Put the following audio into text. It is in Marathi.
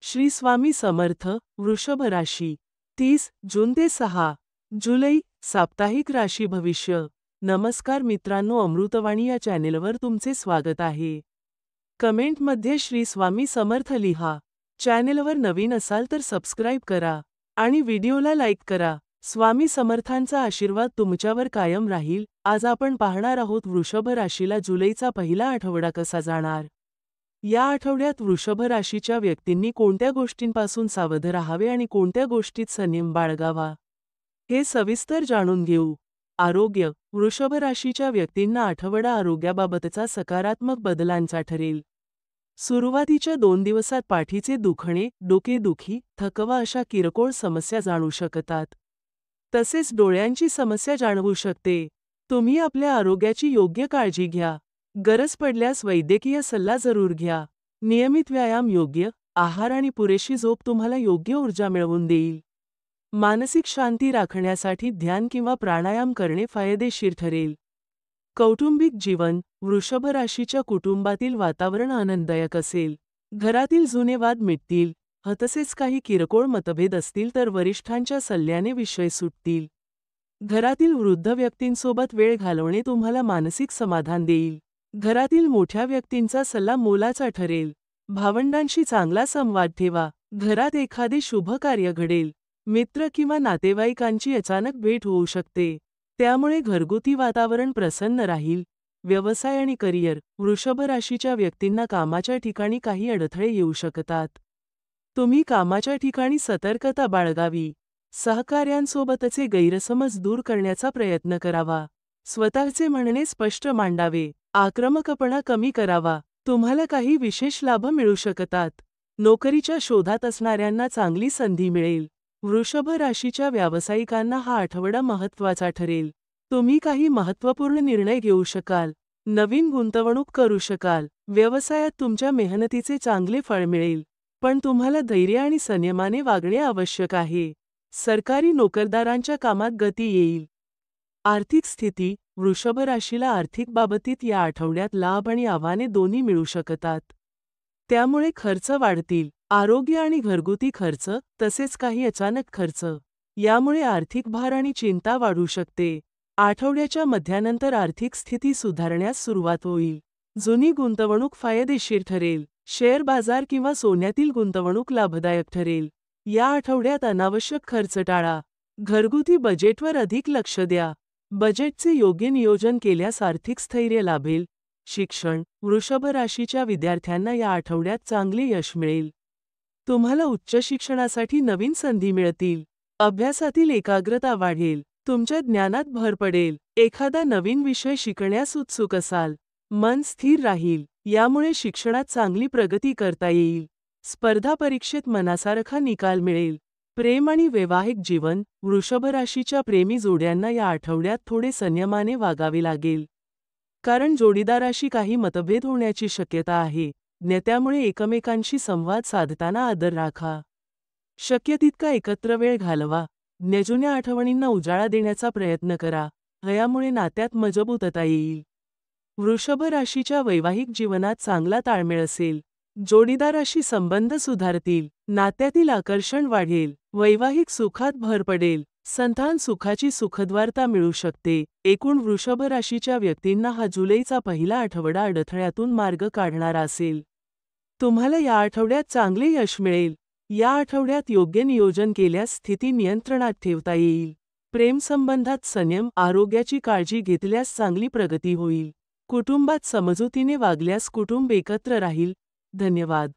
श्री स्वामी समर्थ. वृषभ राशी 30 जून ते 6 जुलै. साप्ताहिक राशी भविष्य. नमस्कार मित्रांनो, अमृतवाणी या चॅनेलवर तुमचे स्वागत आहे. कमेंटमध्ये श्री स्वामी समर्थ लिहा. चॅनेलवर नवीन असाल तर सबस्क्राईब करा आणि व्हिडिओला लाईक करा. स्वामी समर्थांचा आशीर्वाद तुमच्यावर कायम राहील. आज आपण पाहणार आहोत वृषभ राशीला जुलैचा पहिला आठवडा कसा जाणार. या आठवड्यात वृषभ राशीच्या व्यक्तींनी कोणत्या गोष्टींपासून सावध राहावे आणि कोणत्या गोष्टीत संयम बाळगावा हे सविस्तर जाणून घेऊ. आरोग्य. वृषभ राशीच्या व्यक्तींना आठवडा आरोग्याबाबतचा सकारात्मक बदलांचा ठरेल. सुरुवातीच्या 2 दिवसात पाठीचे दुखणे, डोकेदुखी, थकवा अशा किरकोळ समस्या जाणवू शकतात. तसेच डोळ्यांची समस्या जाणवू शकते. तुम्ही आपल्या आरोग्याची योग्य काळजी घ्या. गरज पडल्यास वैद्यकीय सल्ला जरूर घ्या. नियमित व्यायाम, योग्य आहार आणि पुरेशी झोप तुम्हाला योग्य ऊर्जा मिळवून देईल. मानसिक शांती राखण्यासाठी ध्यान किंवा प्राणायाम करणे फायदेशीर ठरेल. कौटुंबिक जीवन. वृषभ राशीच्या कुटुंबातील वातावरण आनंददायक असेल. घरातील जुने वाद मिटतील. तसेच काही किरकोळ मतभेद असतील तर वरिष्ठांच्या सल्ल्याने विषय सुटतील. घरातील वृद्ध व्यक्तींसोबत वेळ घालवणे तुम्हाला मानसिक समाधान देईल. घरातील मोठ्या व्यक्तींचा सल्ला मोलाचा ठरेल. भावंडांशी चांगला संवाद ठेवा. घरात एखादे शुभ कार्य घडेल. मित्र किंवा नातेवाईकांची अचानक भेट होऊ शकते. त्यामुळे घरगुती वातावरण प्रसन्न राहील. व्यवसाय आणि करिअर. वृषभ राशीच्या व्यक्तींना कामाच्या ठिकाणी काही अडथळे येऊ शकतात. तुम्ही कामाच्या ठिकाणी सतर्कता बाळगावी. सहकाऱ्यांसोबतचे गैरसमज दूर करण्याचा प्रयत्न करावा. स्वतःचे म्हणणे स्पष्ट मांडावे. आक्रमकपणा कमी करावा. तुम्हाला काही विशेष लाभ मिळू शकतात. नोकरीच्या शोधात असणाऱ्यांना चांगली संधी मिळेल. वृषभ राशीच्या व्यावसायिकांना हा आठवडा महत्त्वाचा ठरेल. तुम्ही काही महत्त्वपूर्ण निर्णय घेऊ शकाल. नवीन गुंतवणूक करू शकाल. व्यवसायात तुमच्या मेहनतीचे चांगले फळ मिळेल. पण तुम्हाला धैर्य आणि संयमाने वागणे आवश्यक आहे. सरकारी नोकरदारांच्या कामात गती येईल. आर्थिक स्थिती. वृषभ राशीला आर्थिक बाबतीत या आठवड्यात लाभ आणि आव्हाने दोन्ही मिळू शकतात. त्यामुळे खर्च वाढतील. आरोग्य आणि घरगुती खर्च, तसेच काही अचानक खर्च यामुळे आर्थिक भार आणि चिंता वाढू शकते. आठवड्याच्या मध्यानंतर आर्थिक स्थिती सुधारण्यास सुरुवात होईल. जुनी गुंतवणूक फायदेशीर ठरेल. शेअर बाजार किंवा सोन्यातील गुंतवणूक लाभदायक ठरेल. या आठवड्यात अनावश्यक खर्च टाळा. घरगुती बजेटवर अधिक लक्ष द्या. बजेटचे योग्य नियोजन केल्यास आर्थिक स्थैर्य लाभेल. शिक्षण. वृषभ राशीच्या विद्यार्थ्यांना या आठवड्यात चांगले यश मिळेल. तुम्हाला उच्च शिक्षणासाठी नवीन संधी मिळतील. अभ्यासातील एकाग्रता वाढेल. तुमच्या ज्ञानात भर पडेल. एखादा नवीन विषय शिकण्यास उत्सुक असाल. मन स्थिर राहील. यामुळे शिक्षणात चांगली प्रगती करता येईल. स्पर्धा परीक्षेत मनासारखा निकाल मिळेल. प्रेम आणि वैवाहिक जीवन. वृषभ राशीच्या प्रेमी जोड्यांना या आठवड्यात थोडे संयमाने वागावे लागेल. कारण जोडीदाराशी काही मतभेद होण्याची शक्यता आहे. त्यामुळे एकमेकांशी संवाद साधताना आदर राखा. शक्य तितका एकत्र वेळ घालवा. जुन्या आठवणींना उजाळा देण्याचा प्रयत्न करा. यामुळे नात्यात मजबूतता येईल. वृषभ राशीच्या वैवाहिक जीवनात चांगला ताळमेळ असेल. जोडीदाराशी संबंध सुधारतील. नात्यातील आकर्षण वाढेल. वैवाहिक सुखात भर पडेल. संतान सुखाची सुखदवार्ता मिळू शकते. एकूण वृषभ राशीच्या व्यक्तींना हा जुलैचा पहिला आठवडा अडथळ्यातून मार्ग काढणारा असेल. तुम्हाला या आठवड्यात चांगले यश मिळेल. या आठवड्यात योग्य नियोजन केल्यास स्थिती नियंत्रणात ठेवता येईल. प्रेमसंबंधात संयम, आरोग्याची काळजी घेतल्यास चांगली प्रगती होईल. कुटुंबात समजुतीने वागल्यास कुटुंब एकत्र राहील. धन्यवाद.